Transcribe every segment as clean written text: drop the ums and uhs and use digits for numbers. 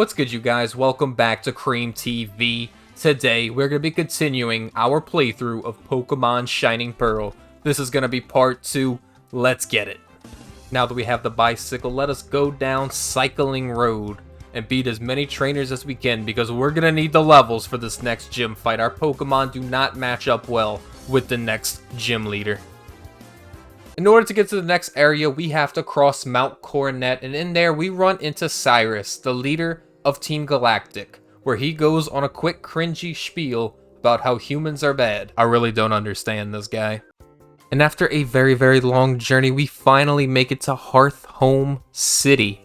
What's good, you guys? Welcome back to Cream TV. Today, we're going to be continuing our playthrough of Pokemon Shining Pearl. This is going to be part 2. Let's get it. Now that we have the bicycle, let us go down Cycling Road and beat as many trainers as we can because we're going to need the levels for this next gym fight. Our Pokemon do not match up well with the next gym leader. In order to get to the next area, we have to cross Mount Coronet, and in there we run into Cyrus, the leader of Team Galactic, where he goes on a quick cringy spiel about how humans are bad. I really don't understand this guy. And after a very long journey, we finally make it to Hearth Home City,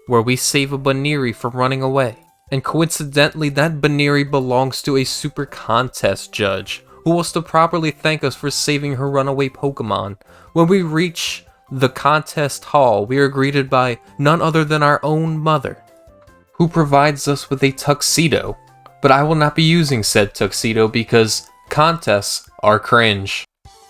where we save a Baneri from running away. And coincidentally, that Baneri belongs to a super contest judge, who wants to properly thank us for saving her runaway Pokemon. When we reach the contest hall, we are greeted by none other than our own mother, who provides us with a tuxedo. But I will not be using said tuxedo because contests are cringe.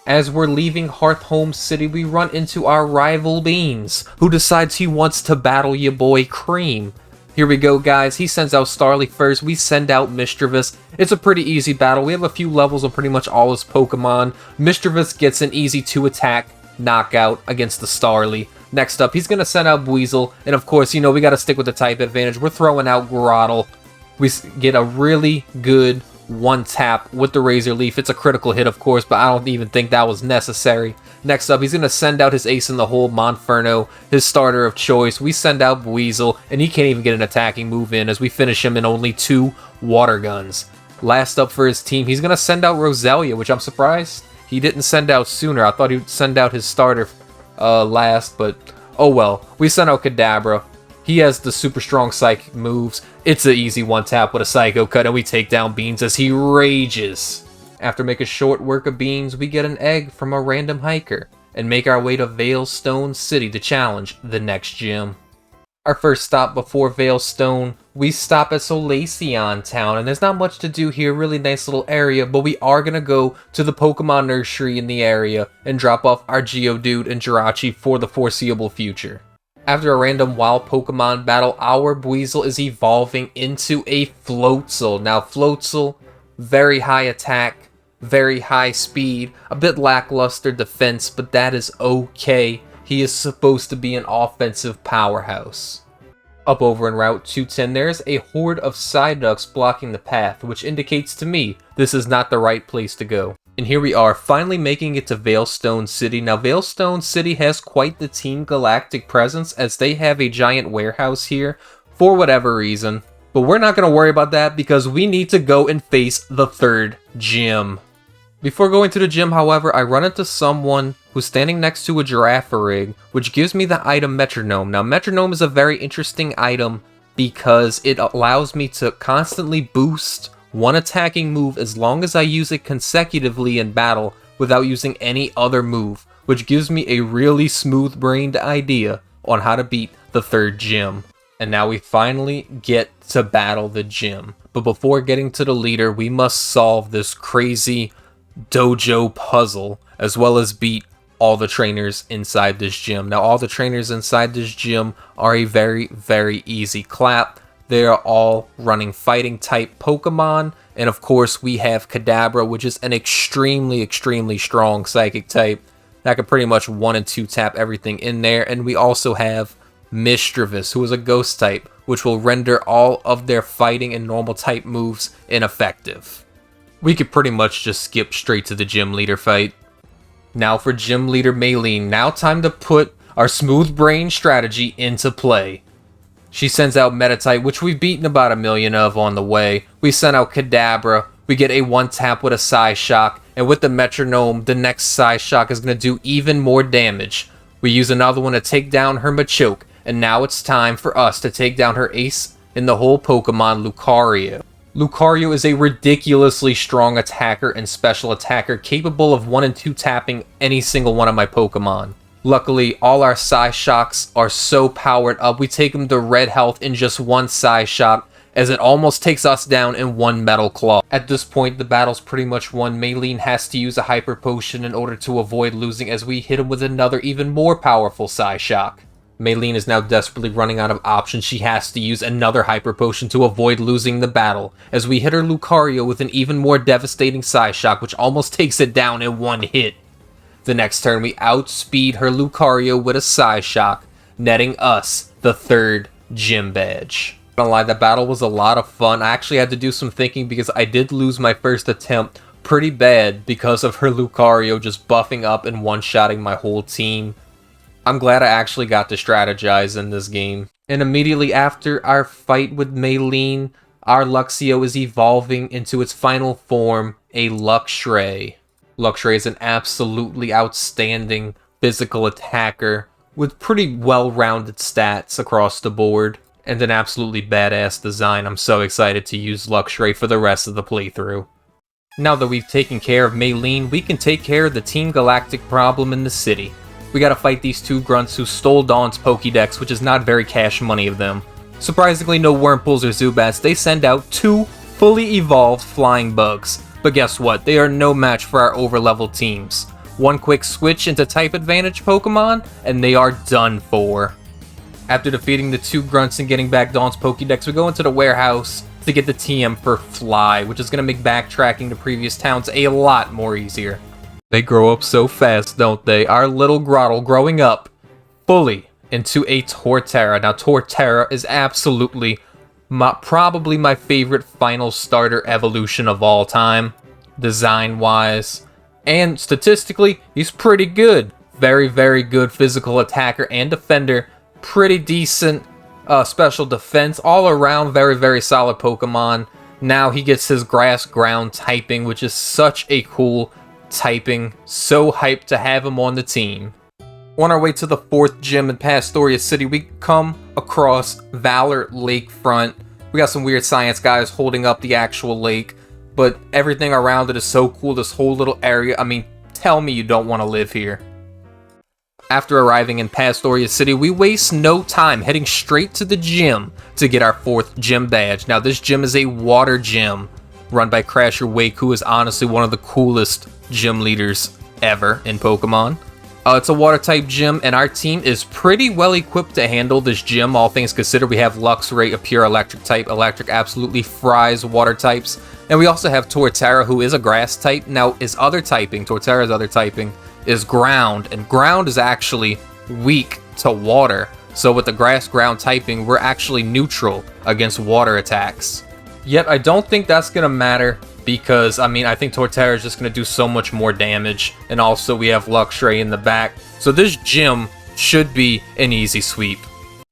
As we're leaving Hearth Home City, we run into our rival Beans, who decides he wants to battle ya boy Cream. Here we go, guys. He sends out Starly first. We send out Mischievous. It's a pretty easy battle. We have a few levels on pretty much all his Pokemon. Mischievous gets an easy 2-attack knockout against the Starly. Next up, he's going to send out Buizel. And of course, you know, we got to stick with the type advantage. We're throwing out Grotle. We get a really good one-tap with the Razor Leaf. It's a critical hit, of course, but I don't even think that was necessary. Next up, he's going to send out his ace in the hole, Monferno, his starter of choice. We send out Buizel, and he can't even get an attacking move in as we finish him in only 2 water guns. Last up for his team, he's going to send out Roselia, which I'm surprised he didn't send out sooner. I thought he'd send out his starter last, but oh well. We sent out Kadabra. He has the super strong psychic moves. It's an easy one-tap with a Psycho Cut, and we take down Beans as he rages. After making short work of Beans, we get an egg from a random hiker, and make our way to Veilstone City to challenge the next gym. Our first stop before Veilstone, we stop at Solaceon Town, and there's not much to do here, really nice little area, but we are going to go to the Pokemon Nursery in the area, and drop off our Geodude and Jirachi for the foreseeable future. After a random wild Pokemon battle, our Buizel is evolving into a Floatzel. Now, Floatzel, very high attack, very high speed, a bit lackluster defense, but that is okay. He is supposed to be an offensive powerhouse. Up over in Route 210, there's a horde of Psyducks blocking the path, which indicates to me this is not the right place to go. And here we are, finally making it to Veilstone City. Now, Veilstone City has quite the Team Galactic presence, as they have a giant warehouse here, for whatever reason. But we're not going to worry about that, because we need to go and face the 3rd gym. Before going to the gym, however, I run into someone who's standing next to a Girafarig, which gives me the item Metronome. Now, Metronome is a very interesting item, because it allows me to constantly boost one attacking move as long as I use it consecutively in battle without using any other move, which gives me a really smooth-brained idea on how to beat the 3rd gym. And now we finally get to battle the gym. But before getting to the leader, we must solve this crazy dojo puzzle, as well as beat all the trainers inside this gym. Now, all the trainers inside this gym are a very easy clap. They are all running fighting type Pokemon, and of course we have Kadabra, which is an extremely strong psychic type that can pretty much 1 and 2 tap everything in there. And we also have Mischievous, who is a ghost type, which will render all of their fighting and normal type moves ineffective. We could pretty much just skip straight to the gym leader fight. Now for gym leader Maylene, now time to put our smooth brain strategy into play. She sends out Meditite, which we've beaten about 1 million of on the way. We send out Kadabra. We get a 1-tap with a Psyshock. And with the Metronome, the next Psyshock is going to do even more damage. We use another one to take down her Machoke. And now it's time for us to take down her ace in the whole Pokemon, Lucario. Lucario is a ridiculously strong attacker and special attacker, capable of 1 and 2 tapping any single one of my Pokemon. Luckily, all our Psyshocks are so powered up, we take them to red health in just 1 Psyshock, as it almost takes us down in 1 Metal Claw. At this point, the battle's pretty much won. Maylene has to use a Hyper Potion in order to avoid losing, as we hit him with another even more powerful Psyshock. Maylene is now desperately running out of options. She has to use another Hyper Potion to avoid losing the battle, as we hit her Lucario with an even more devastating Psyshock, which almost takes it down in one hit. The next turn, we outspeed her Lucario with a Psyshock, netting us the 3rd gym badge. Not gonna lie, that battle was a lot of fun. I actually had to do some thinking because I did lose my first attempt pretty bad because of her Lucario just buffing up and one-shotting my whole team. I'm glad I actually got to strategize in this game. And immediately after our fight with Maylene, our Luxio is evolving into its final form, a Luxray. Luxray is an absolutely outstanding physical attacker with pretty well-rounded stats across the board, and an absolutely badass design. I'm so excited to use Luxray for the rest of the playthrough. Now that we've taken care of Maylene, we can take care of the Team Galactic problem in the city. We gotta fight these 2 grunts who stole Dawn's Pokédex, which is not very cash money of them. Surprisingly, no Wurmples or Zubats. They send out 2 fully evolved flying bugs. But guess what? They are no match for our overleveled teams. One quick switch into type advantage Pokemon, and they are done for. After defeating the 2 grunts and getting back Dawn's Pokédex, we go into the warehouse to get the TM for Fly, which is going to make backtracking to previous towns a lot more easier. They grow up so fast, don't they? Our little Grottle growing up fully into a Torterra. Now, Torterra is absolutely probably my favorite final starter evolution of all time, design-wise. And statistically, he's pretty good. Very, very good physical attacker and defender. Pretty decent special defense. All around, very, very solid Pokemon. Now he gets his Grass Ground typing, which is such a cool typing. So hyped to have him on the team. On our way to the 4th gym in Pastoria City, we come across Valor Lakefront. We got some weird science guys holding up the actual lake, but everything around it is so cool. This whole little area, I mean, tell me you don't want to live here. After arriving in Pastoria City, we waste no time heading straight to the gym to get our 4th gym badge. Now, this gym is a water gym run by Crasher Wake, who is honestly one of the coolest gym leaders ever in Pokemon. It's a water-type gym, and our team is pretty well equipped to handle this gym, all things considered. We have Luxray, a pure electric type. Electric absolutely fries water types. And we also have Torterra, who is a grass type. Now, Torterra's other typing, is ground, and ground is actually weak to water. So with the grass ground typing, we're actually neutral against water attacks. Yet, I don't think that's going to matter, because, I mean, I think Torterra is just going to do so much more damage, and also we have Luxray in the back, so this gym should be an easy sweep.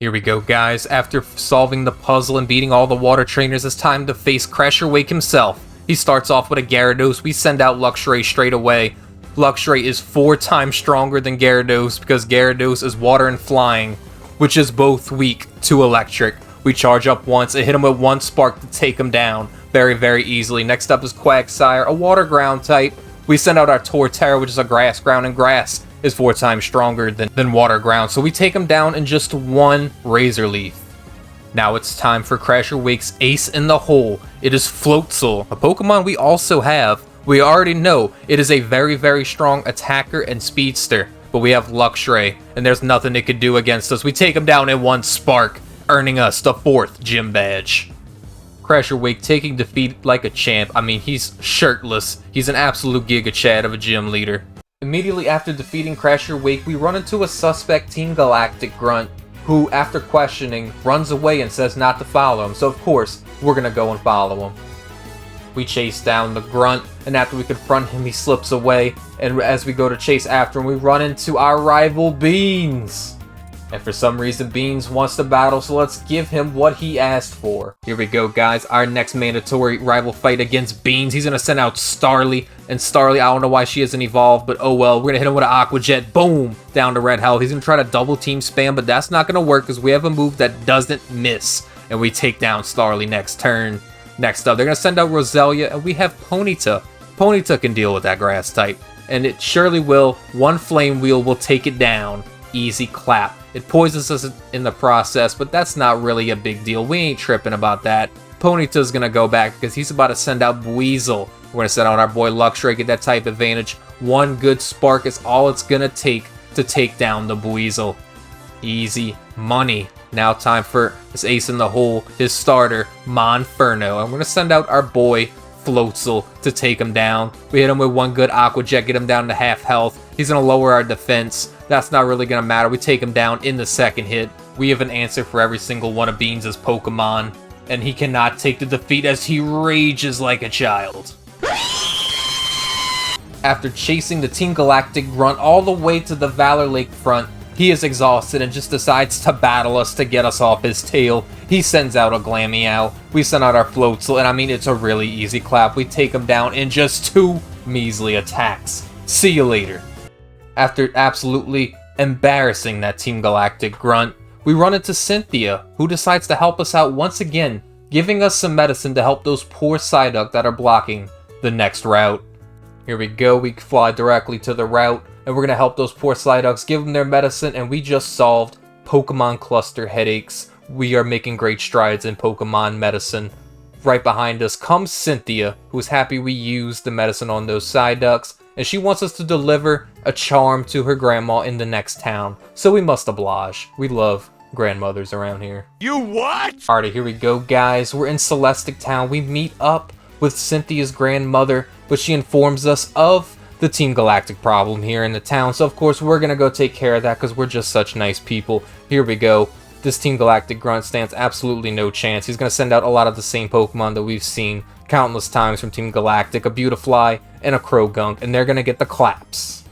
Here we go, guys. After solving the puzzle and beating all the water trainers, it's time to face Crasher Wake himself. He starts off with a Gyarados. We send out Luxray straight away. Luxray is 4 times stronger than Gyarados, because Gyarados is water and flying, which is both weak to electric. We charge up once and hit him with 1 spark to take him down very, very easily. Next up is Quagsire, a water ground type. We send out our Torterra, which is a grass ground, and grass is 4 times stronger than water ground. So we take him down in just 1 Razor Leaf. Now it's time for Crasher Wake's ace in the hole. It is Floatzel, a Pokemon we also have. We already know it is a very, very strong attacker and speedster, but we have Luxray, and there's nothing it could do against us. We take him down in 1 spark, earning us the 4th gym badge. Crasher Wake taking defeat like a champ. I mean, he's shirtless. He's an absolute Giga Chad of a gym leader. Immediately after defeating Crasher Wake, we run into a suspect Team Galactic grunt, who, after questioning, runs away and says not to follow him. So, of course, we're gonna go and follow him. We chase down the grunt, and after we confront him, he slips away. And as we go to chase after him, we run into our rival Beans. And for some reason, Beans wants to battle, so let's give him what he asked for. Here we go, guys. Our next mandatory rival fight against Beans. He's going to send out Starly. And Starly, I don't know why she isn't evolved, but oh well. We're going to hit him with an Aqua Jet. Boom! Down to red health. He's going to try to double team spam, but that's not going to work because we have a move that doesn't miss. And we take down Starly next turn. Next up, they're going to send out Roselia, and we have Ponyta. Ponyta can deal with that grass type. And it surely will. 1 Flame Wheel will take it down. Easy clap. It poisons us in the process, but that's not really a big deal. We ain't tripping about that. Ponyta's gonna go back because he's about to send out Buizel. We're gonna send out our boy Luxray, get that type advantage. 1 good spark is all it's gonna take to take down the Buizel. Easy money. Now time for this ace in the hole, his starter, Monferno. I'm going to send out our boy, Floatzel, to take him down. We hit him with one good Aqua Jet, get him down to half health. He's going to lower our defense. That's not really going to matter. We take him down in the second hit. We have an answer for every single one of Beans' Pokemon, and he cannot take the defeat as he rages like a child. After chasing the Team Galactic grunt all the way to the Valor Lakefront, he is exhausted and just decides to battle us to get us off his tail. He sends out a Glameow. We send out our Floatzel, and I mean, it's a really easy clap. We take him down in just 2 measly attacks. See you later. After absolutely embarrassing that Team Galactic grunt, we run into Cynthia, who decides to help us out once again, giving us some medicine to help those poor Psyduck that are blocking the next route. Here we go, we fly directly to the route, and we're going to help those poor Psyducks, give them their medicine, and we just solved Pokemon cluster headaches. We are making great strides in Pokemon medicine. Right behind us comes Cynthia, who's happy we used the medicine on those Psyducks, and she wants us to deliver a charm to her grandma in the next town. So we must oblige. We love grandmothers around here. You what? Alright, here we go, guys. We're in Celestic Town. We meet up with Cynthia's grandmother, but she informs us of the Team Galactic problem here in the town. So, of course, we're going to go take care of that because we're just such nice people. Here we go. This Team Galactic grunt stands absolutely no chance. He's going to send out a lot of the same Pokemon that we've seen countless times from Team Galactic, a Beautifly and a Krogunk, and they're going to get the claps.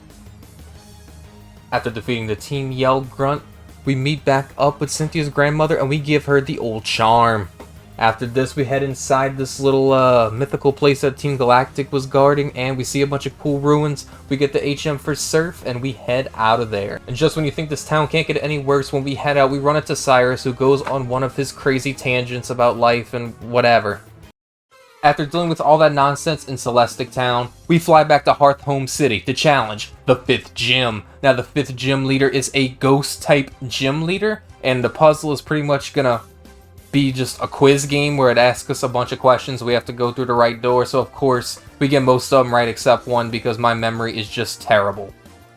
After defeating the Team Yell grunt, we meet back up with Cynthia's grandmother and we give her the old charm. After this, we head inside this little mythical place that Team Galactic was guarding, and we see a bunch of cool ruins. We get the HM for Surf, and we head out of there. And just when you think this town can't get any worse, when we head out, we run into Cyrus, who goes on one of his crazy tangents about life and whatever. After dealing with all that nonsense in Celestic Town, we fly back to Hearth Home City to challenge the 5th gym. Now, the 5th gym leader is a ghost-type gym leader, and the puzzle is pretty much gonna be just a quiz game where it asks us a bunch of questions. We have to go through the right door, so of course we get most of them right except one because my memory is just terrible.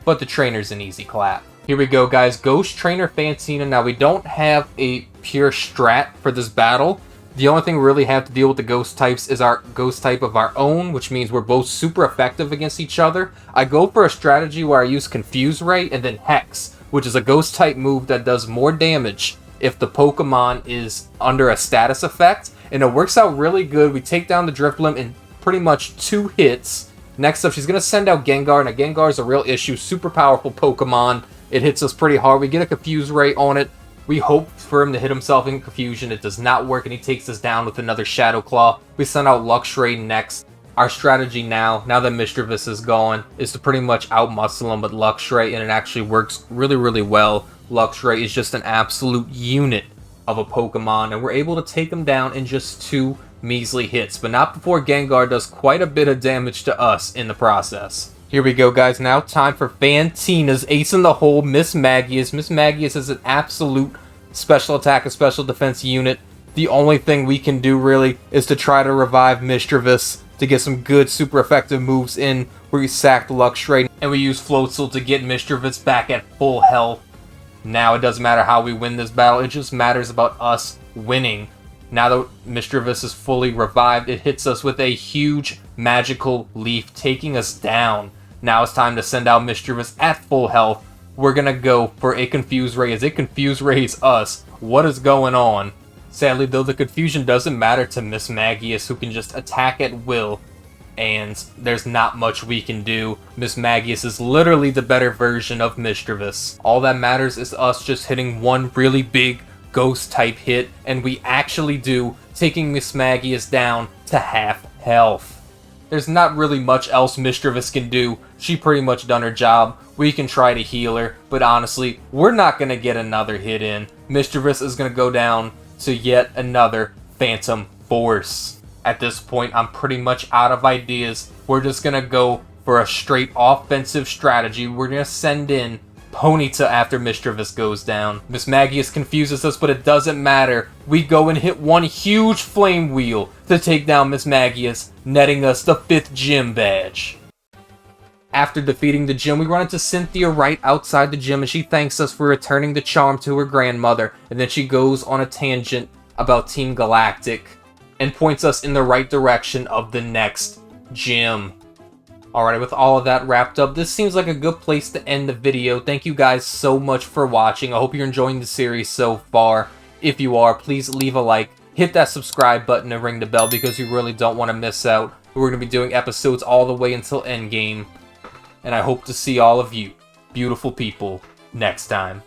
But the trainer's an easy clap. Here we go, guys. Ghost Trainer Fantina. Now, we don't have a pure strat for this battle. The only thing we really have to deal with the ghost types is our ghost type of our own, which means we're both super effective against each other. I go for a strategy where I use Confuse Ray and then Hex, which is a ghost type move that does more damage if the Pokemon is under a status effect, and it works out really good. We take down the Drifblim in pretty much 2 hits. Next up, she's going to send out Gengar. Now, Gengar is a real issue, super powerful Pokemon. It hits us pretty hard. We get a Confuse Ray on it. We hope for him to hit himself in Confusion. It does not work, and he takes us down with another Shadow Claw. We send out Luxray next. Our strategy now that Mischievous is gone, is to pretty much outmuscle him with Luxray, and it actually works really, really well. Luxray is just an absolute unit of a Pokemon, and we're able to take him down in just 2 measly hits, but not before Gengar does quite a bit of damage to us in the process. Here we go, guys. Now time for Fantina's ace in the hole, Miss Magius. Miss Magius is an absolute special attack and special defense unit. The only thing we can do, really, is to try to revive Mischievous to get some good, super effective moves in where we sack Luxray, and we use Floatzel to get Mischievous back at full health. Now it doesn't matter how we win this battle, it just matters about us winning. Now that Mischievous is fully revived, it hits us with a huge magical leaf, taking us down. Now it's time to send out Mischievous at full health. We're gonna go for a Confuse Ray as it Confuse Rays us. What is going on? Sadly, though, the confusion doesn't matter to Miss Magius, who can just attack at will, and there's not much we can do. Miss Magius is literally the better version of Mischievous. All that matters is us just hitting one really big ghost type hit, and we actually do, taking Miss Magius down to half health. There's not really much else Mischievous can do. She pretty much done her job. We can try to heal her, but honestly, we're not going to get another hit in. Mischievous is going to go down to yet another Phantom Force. At this point, I'm pretty much out of ideas. We're just going to go for a straight offensive strategy. We're going to send in Ponyta after Mischievous goes down. Miss Magius confuses us, but it doesn't matter. We go and hit one huge Flame Wheel to take down Miss Magius, netting us the 5th gym badge. After defeating the gym, we run into Cynthia right outside the gym, and she thanks us for returning the charm to her grandmother, and then she goes on a tangent about Team Galactic, and points us in the right direction of the next gym. Alright, with all of that wrapped up, this seems like a good place to end the video. Thank you guys so much for watching. I hope you're enjoying the series so far. If you are, please leave a like, hit that subscribe button, and ring the bell because you really don't want to miss out. We're going to be doing episodes all the way until Endgame. And I hope to see all of you, beautiful people, next time.